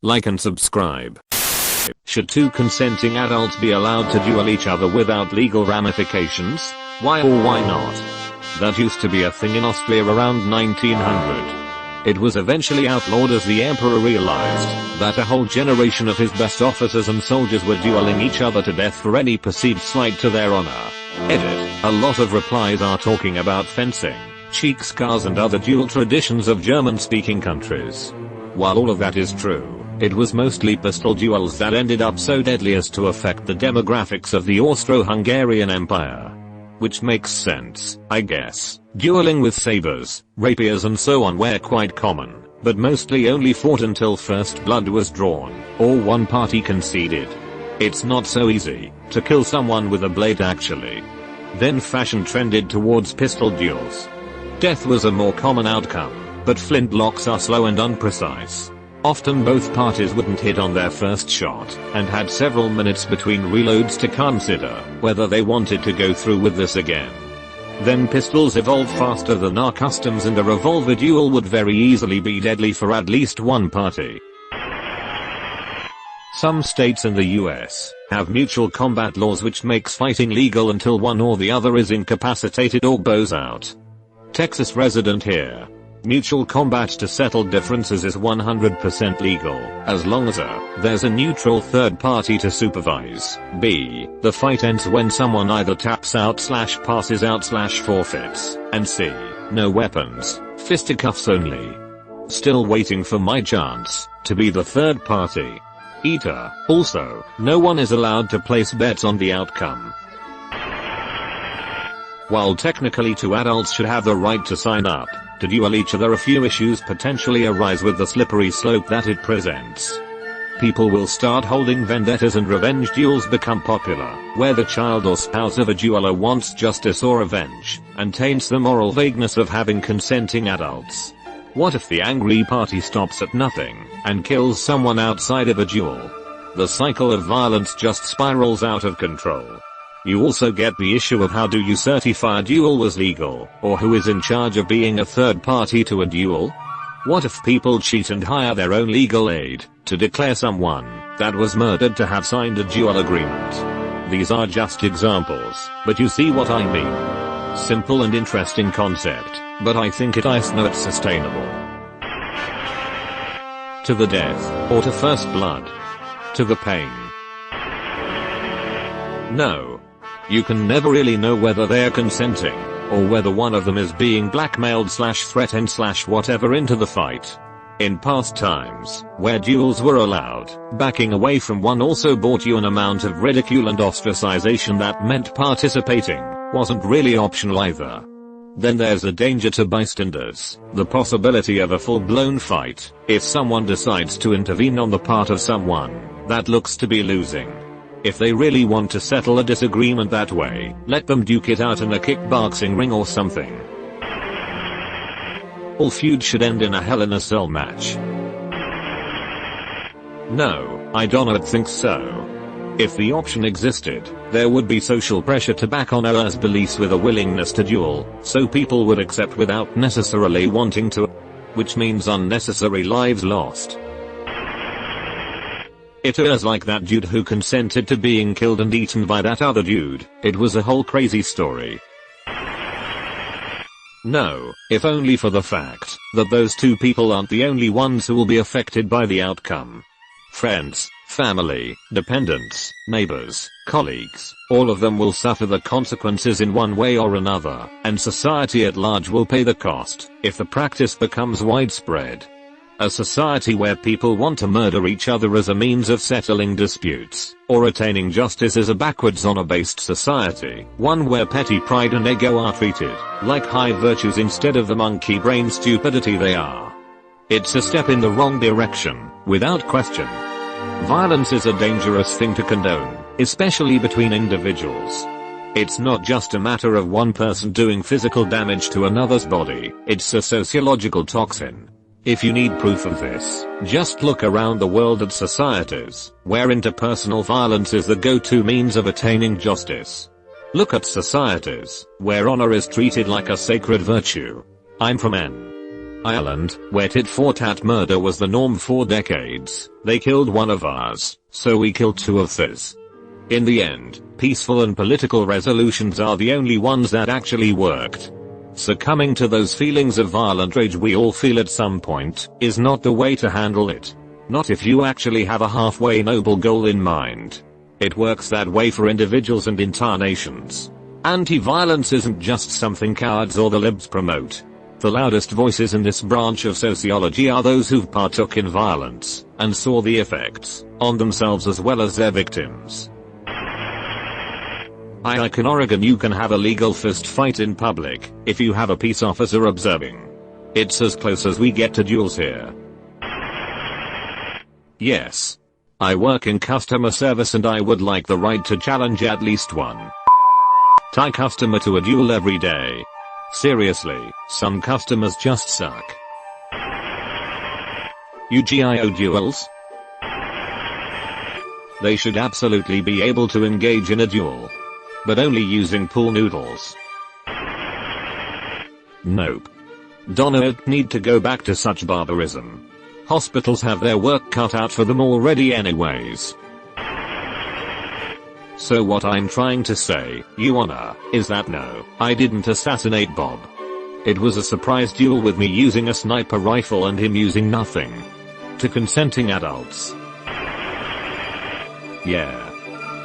like and subscribe. Should two consenting adults be allowed to duel each other without legal ramifications? Why or why not? That used to be a thing in Austria around 1900. It was eventually outlawed as the emperor realized that a whole generation of his best officers and soldiers were dueling each other to death for any perceived slight to their honor. Edit. A lot of replies are talking about fencing, cheek scars and other duel traditions of German-speaking countries. While all of that is true, it was mostly pistol duels that ended up so deadly as to affect the demographics of the Austro-Hungarian Empire. Which makes sense, I guess. Dueling with sabers, rapiers and so on were quite common, but mostly only fought until first blood was drawn, or one party conceded. It's not so easy to kill someone with a blade actually. Then fashion trended towards pistol duels. Death was a more common outcome, but flintlocks are slow and unprecise. Often both parties wouldn't hit on their first shot, and had several minutes between reloads to consider whether they wanted to go through with this again. Then pistols evolved faster than our customs and a revolver duel would very easily be deadly for at least one party. Some states in the US have mutual combat laws which makes fighting legal until one or the other is incapacitated or bows out. Texas resident here. Mutual combat to settle differences is 100% legal, as long as there's a neutral third party to supervise. B. The fight ends when someone either taps out / passes out / forfeits, and C. No weapons, fisticuffs only. Still waiting for my chance to be the third party. Eater. Also, no one is allowed to place bets on the outcome. While technically two adults should have the right to sign up to duel each other, a few issues potentially arise with the slippery slope that it presents. People will start holding vendettas and revenge duels become popular, where the child or spouse of a dueler wants justice or revenge, and taints the moral vagueness of having consenting adults. What if the angry party stops at nothing, and kills someone outside of a duel? The cycle of violence just spirals out of control. You also get the issue of how do you certify a duel was legal, or who is in charge of being a third party to a duel? What if people cheat and hire their own legal aid to declare someone that was murdered to have signed a duel agreement? These are just examples, but you see what I mean. Simple and interesting concept, but I think it is not sustainable. To the death, or to first blood? To the pain? No. You can never really know whether they're consenting, or whether one of them is being blackmailed / threatened / whatever into the fight. In past times, where duels were allowed, backing away from one also brought you an amount of ridicule and ostracization that meant participating wasn't really optional either. Then there's a danger to bystanders, the possibility of a full-blown fight, if someone decides to intervene on the part of someone that looks to be losing. If they really want to settle a disagreement that way, let them duke it out in a kickboxing ring or something. All feuds should end in a Hell in a Cell match. No, I don't think so. If the option existed, there would be social pressure to back on Allah's beliefs with a willingness to duel, so people would accept without necessarily wanting to, which means unnecessary lives lost. It was like that dude who consented to being killed and eaten by that other dude. It was a whole crazy story. No, if only for the fact that those two people aren't the only ones who will be affected by the outcome. Friends, family, dependents, neighbors, colleagues, all of them will suffer the consequences in one way or another, and society at large will pay the cost if the practice becomes widespread. A society where people want to murder each other as a means of settling disputes or attaining justice is a backwards honor-based society, one where petty pride and ego are treated like high virtues instead of the monkey brain stupidity they are. It's a step in the wrong direction, without question. Violence is a dangerous thing to condone, especially between individuals. It's not just a matter of one person doing physical damage to another's body, it's a sociological toxin. If you need proof of this, just look around the world at societies where interpersonal violence is the go-to means of attaining justice. Look at societies where honor is treated like a sacred virtue. I'm from N. Ireland, where tit-for-tat murder was the norm for decades. They killed one of ours, so we killed two of theirs. In the end, peaceful and political resolutions are the only ones that actually worked. Succumbing to those feelings of violent rage we all feel at some point, is not the way to handle it. Not if you actually have a halfway noble goal in mind. It works that way for individuals and entire nations. Anti-violence isn't just something cowards or the libs promote. The loudest voices in this branch of sociology are those who partook in violence, and saw the effects, on themselves as well as their victims. In Oregon you can have a legal fist fight in public, if you have a peace officer observing. It's as close as we get to duels here. Yes. I work in customer service and I would like the right to challenge at least one Thai customer to a duel every day. Seriously, some customers just suck. UGIO duels? They should absolutely be able to engage in a duel. But only using pool noodles. Nope. Don't need to go back to such barbarism. Hospitals have their work cut out for them already anyways. So what I'm trying to say, Your Honor, is that no, I didn't assassinate Bob. It was a surprise duel with me using a sniper rifle and him using nothing. To consenting adults. Yeah.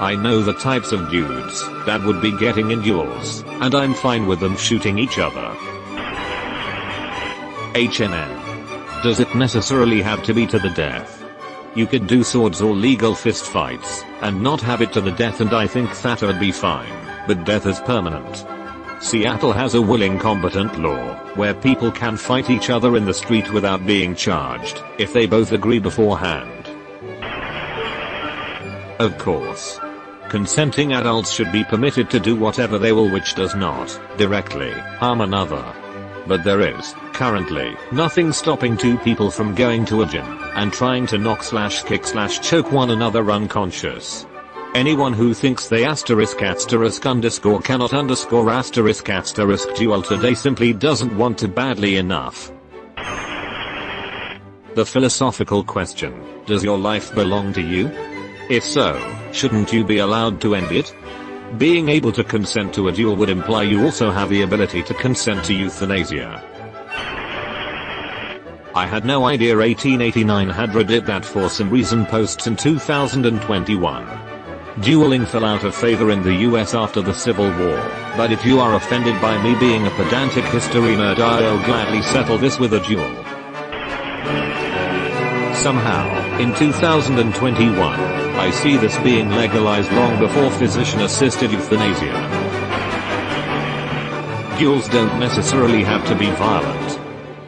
I know the types of dudes that would be getting in duels, and I'm fine with them shooting each other. HNN. Does it necessarily have to be to the death? You could do swords or legal fist fights, and not have it to the death, and I think that would be fine, but death is permanent. Seattle has a willing combatant law, where people can fight each other in the street without being charged, if they both agree beforehand. Of course. Consenting adults should be permitted to do whatever they will which does not, directly, harm another. But there is, currently, nothing stopping two people from going to a gym, and trying to knock/kick/choke one another unconscious. Anyone who thinks they *cannot duel today simply doesn't want to badly enough. The philosophical question, does your life belong to you? If so, shouldn't you be allowed to end it? Being able to consent to a duel would imply you also have the ability to consent to euthanasia. I had no idea 1889 had Reddit that for some reason posts in 2021. Dueling fell out of favor in the US after the Civil War, but if you are offended by me being a pedantic history nerd, I'll gladly settle this with a duel. Somehow, in 2021, I see this being legalized long before physician-assisted euthanasia. Duels don't necessarily have to be violent.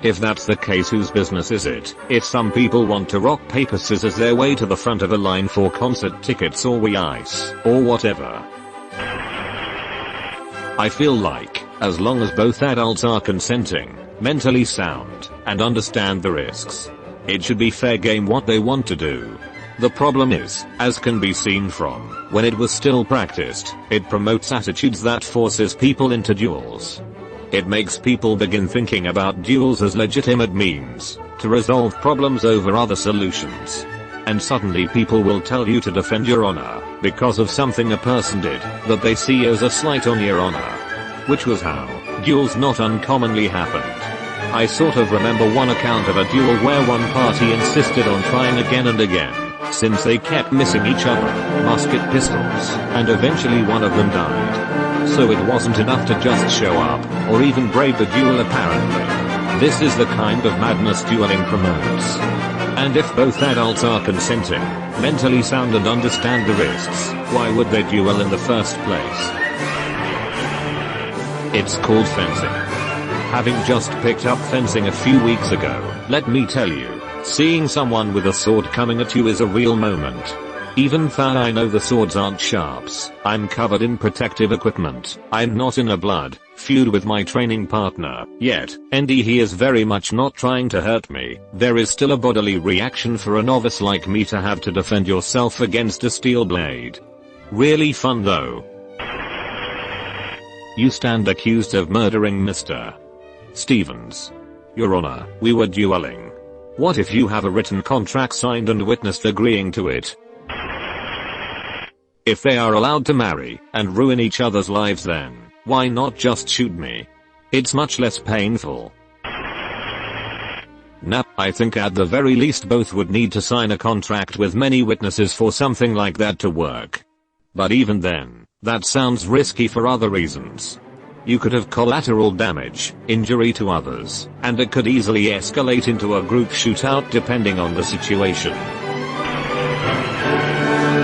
If that's the case, whose business is it if some people want to rock paper scissors their way to the front of a line for concert tickets or ice, or whatever? I feel like, as long as both adults are consenting, mentally sound, and understand the risks, it should be fair game what they want to do. The problem is, as can be seen from, when it was still practiced, it promotes attitudes that forces people into duels. It makes people begin thinking about duels as legitimate means to resolve problems over other solutions. And suddenly people will tell you to defend your honor because of something a person did that they see as a slight on your honor. Which was how duels not uncommonly happened. I sort of remember one account of a duel where one party insisted on trying again and again, since they kept missing each other, musket pistols, and eventually one of them died. So it wasn't enough to just show up, or even brave the duel apparently. This is the kind of madness dueling promotes. And if both adults are consenting, mentally sound and understand the risks, why would they duel in the first place? It's called fencing. Having just picked up fencing a few weeks ago, let me tell you, seeing someone with a sword coming at you is a real moment. Even though I know the swords aren't sharps, I'm covered in protective equipment, I'm not in a blood feud with my training partner, yet, and he is very much not trying to hurt me. There is still a bodily reaction for a novice like me to have to defend yourself against a steel blade. Really fun though. You stand accused of murdering Mr. Stevens. Your Honor, we were dueling. What if you have a written contract signed and witnessed agreeing to it? If they are allowed to marry and ruin each other's lives, then why not just shoot me? It's much less painful. Nah, I think at the very least both would need to sign a contract with many witnesses for something like that to work. But even then, that sounds risky for other reasons. You could have collateral damage, injury to others, and it could easily escalate into a group shootout depending on the situation.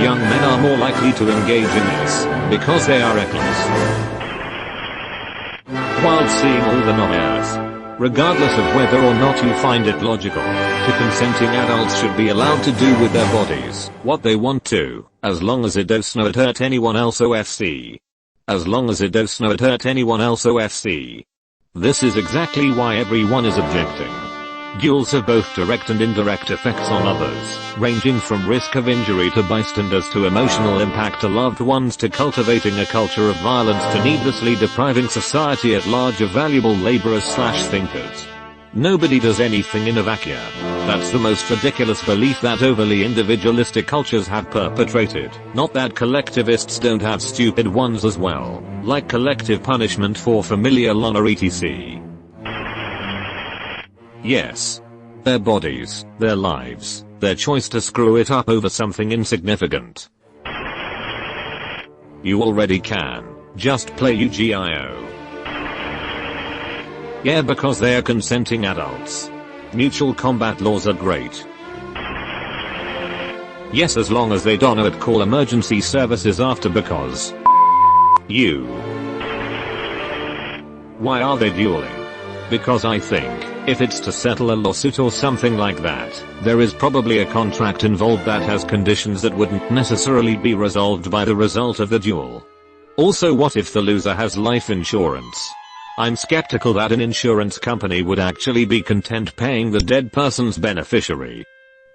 Young men are more likely to engage in this because they are reckless, while seeing all the nightmares. Regardless of whether or not you find it logical, to consenting adults should be allowed to do with their bodies what they want to, as long as it does not hurt anyone else OFC. As long as it does not hurt anyone else OFC. This is exactly why everyone is objecting. Duels have both direct and indirect effects on others, ranging from risk of injury to bystanders to emotional impact to loved ones to cultivating a culture of violence to needlessly depriving society at large of valuable laborers/thinkers. Nobody does anything in a vacuum. That's the most ridiculous belief that overly individualistic cultures have perpetrated. Not that collectivists don't have stupid ones as well, like collective punishment for familial honor etc. Yes. Their bodies, their lives, their choice to screw it up over something insignificant. You already can. Just play UGIO. Yeah, because they are consenting adults. Mutual combat laws are great. Yes, as long as they don't call emergency services after because you. Why are they dueling? Because I think, if it's to settle a lawsuit or something like that, there is probably a contract involved that has conditions that wouldn't necessarily be resolved by the result of the duel. Also, what if the loser has life insurance? I'm skeptical that an insurance company would actually be content paying the dead person's beneficiary.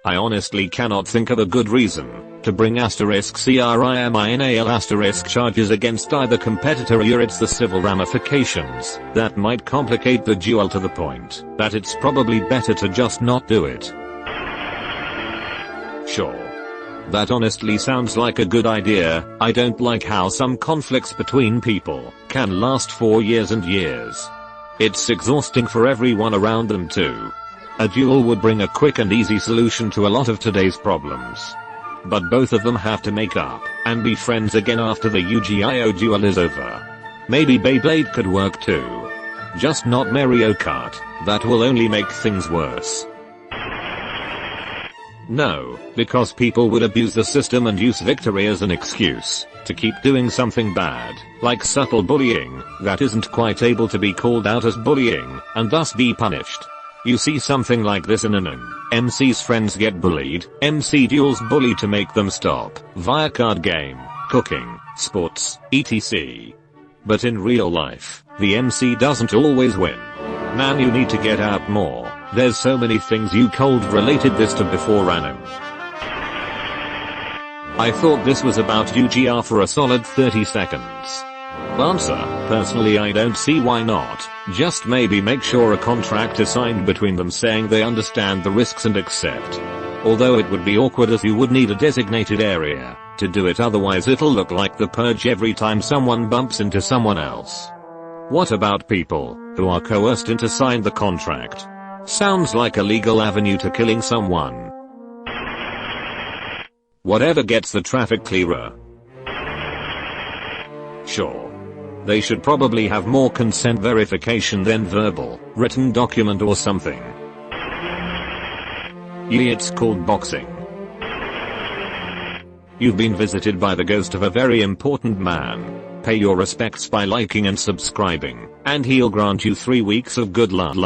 I honestly cannot think of a good reason to bring *criminal* charges against either competitor, or it's the civil ramifications that might complicate the duel to the point that it's probably better to just not do it. Sure. That honestly sounds like a good idea. I don't like how some conflicts between people can last for years and years. It's exhausting for everyone around them too. A duel would bring a quick and easy solution to a lot of today's problems. But both of them have to make up and be friends again after the UGIO duel is over. Maybe Beyblade could work too. Just not Mario Kart. That will only make things worse. No, because people would abuse the system and use victory as an excuse to keep doing something bad, like subtle bullying, that isn't quite able to be called out as bullying, and thus be punished. You see something like this in an MC's friends get bullied, MC duels bully to make them stop, via card game, cooking, sports, etc. But in real life, the MC doesn't always win. Man, you need to get out more. There's so many things you cold related this to before random. I thought this was about UGR for a solid 30 seconds. Answer, personally I don't see why not. Just maybe make sure a contract is signed between them saying they understand the risks and accept. Although it would be awkward as you would need a designated area to do it, otherwise it'll look like the purge every time someone bumps into someone else. What about people who are coerced into sign the contract? Sounds like a legal avenue to killing someone. Whatever gets the traffic clearer. Sure. They should probably have more consent verification than verbal, written document or something. Yeah, it's called boxing. You've been visited by the ghost of a very important man. Pay your respects by liking and subscribing, and he'll grant you 3 weeks of good luck.